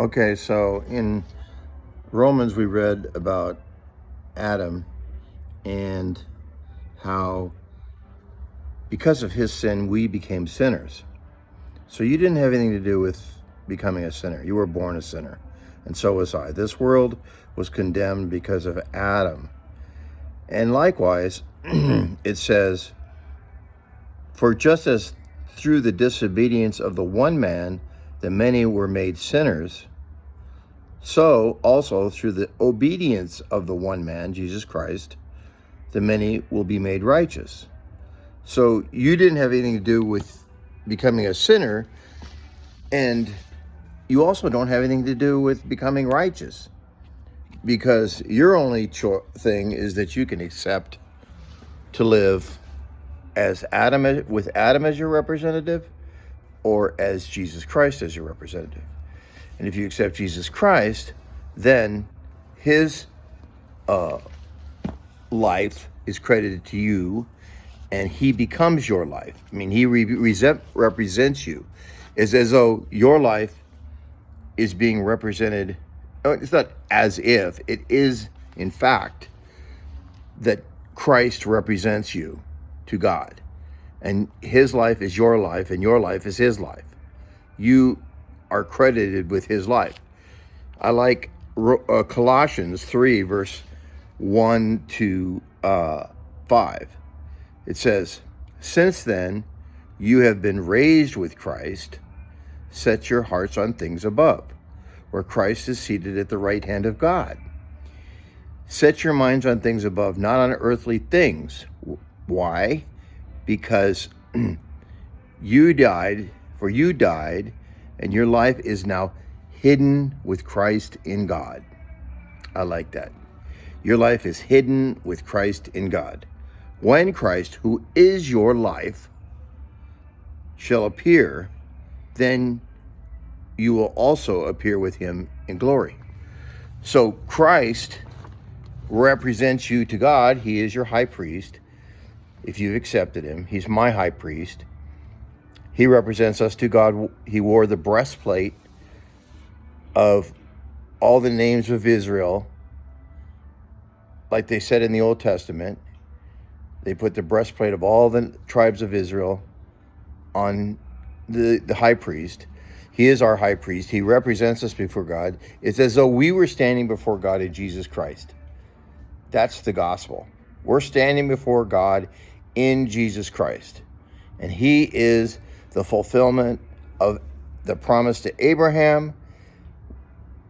Okay, so in Romans, we read about Adam and how because of his sin, we became sinners. So you didn't have anything to do with becoming a sinner. You were born a sinner, and so was I. This world was condemned because of Adam. And likewise, it says, for just as through the disobedience of the one man, the many were made sinners, so also through the obedience of the one man, Jesus Christ, the many will be made righteous. So you didn't have anything to do with becoming a sinner, and you also don't have anything to do with becoming righteous, because your only thing is that you can accept to live as Adam, with Adam as your representative, or as Jesus Christ as your representative. And if you accept Jesus Christ, then his life is credited to you, and he becomes your life. I mean, he represents you. It's as though your life is being represented. It's not as if, it is in fact that Christ represents you to God, and his life is your life, and your life is his life. You are credited with his life. I like Colossians 3, verse 1 to 5. It says, since then you have been raised with Christ, set your hearts on things above, where Christ is seated at the right hand of God. Set your minds on things above, not on earthly things. Why? Because you died, and your life is now hidden with Christ in God. I like that. Your life is hidden with Christ in God. When Christ, who is your life, shall appear, then you will also appear with him in glory. So Christ represents you to God. He is your high priest. If you've accepted him, he's my high priest. He represents us to God. He wore the breastplate of all the names of Israel, like they said in the Old Testament. They put the breastplate of all the tribes of Israel on the high priest. He is our high priest. He represents us before God. It's as though we were standing before God in Jesus Christ. That's the gospel. We're standing before God in Jesus Christ. And he is the fulfillment of the promise to Abraham,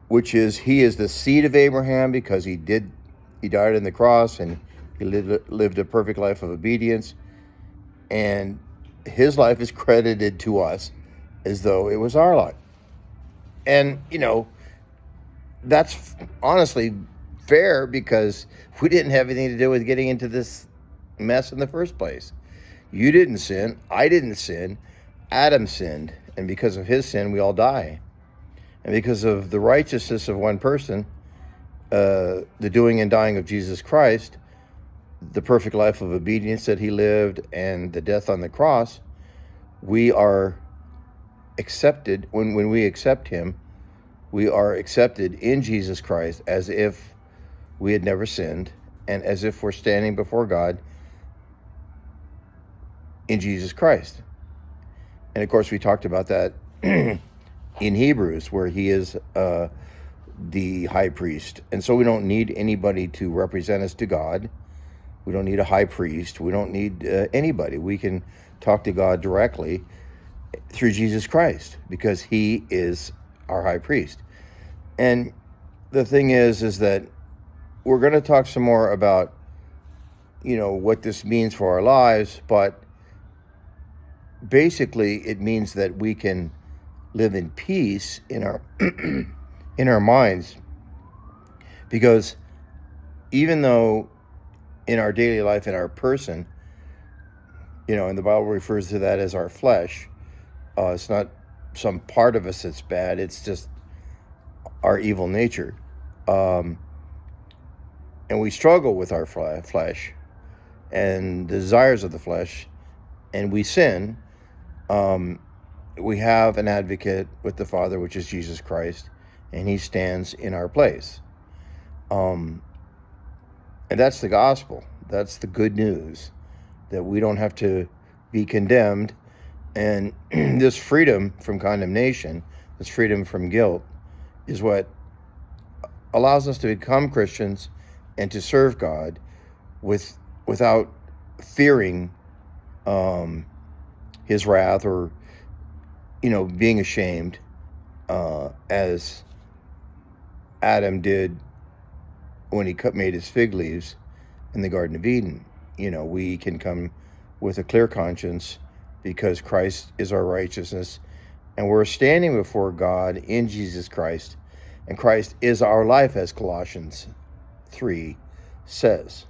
which is he is the seed of Abraham because he died on the cross, and he lived a perfect life of obedience. And his life is credited to us as though it was our life. And, that's honestly fair, because we didn't have anything to do with getting into this mess in the first place. You didn't sin. I didn't sin. Adam sinned. And because of his sin, we all die. And because of the righteousness of one person, the doing and dying of Jesus Christ, the perfect life of obedience that he lived, and the death on the cross, we are accepted. When we accept him, we are accepted in Jesus Christ as if we had never sinned, and as if we're standing before God in Jesus Christ. And of course, we talked about that in Hebrews, where he is the high priest. And so we don't need anybody to represent us to God. We don't need a high priest. We don't need anybody. We can talk to God directly through Jesus Christ, because he is our high priest. And the thing is that we're going to talk some more about, what this means for our lives, but basically it means that we can live in peace in our in our minds, because even though in our daily life, in our person, and the Bible refers to that as our flesh, it's not some part of us that's bad, it's just our evil nature. And we struggle with our flesh and desires of the flesh, and we sin. We have an advocate with the Father, which is Jesus Christ, and he stands in our place. And that's the gospel. That's the good news, that we don't have to be condemned. And this freedom from condemnation, this freedom from guilt, is what allows us to become Christians and to serve God without fearing his wrath, or being ashamed, as Adam did when he made his fig leaves in the Garden of Eden. We can come with a clear conscience because Christ is our righteousness, and we're standing before God in Jesus Christ, and Christ is our life, as Colossians 3 says.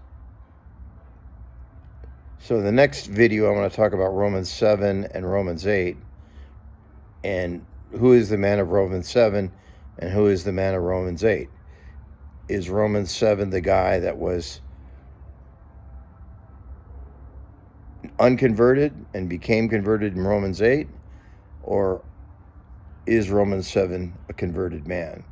So in the next video, I want to talk about Romans 7 and Romans 8, and who is the man of Romans 7 and who is the man of Romans 8. Is Romans 7 the guy that was unconverted and became converted in Romans 8? Or is Romans 7 a converted man?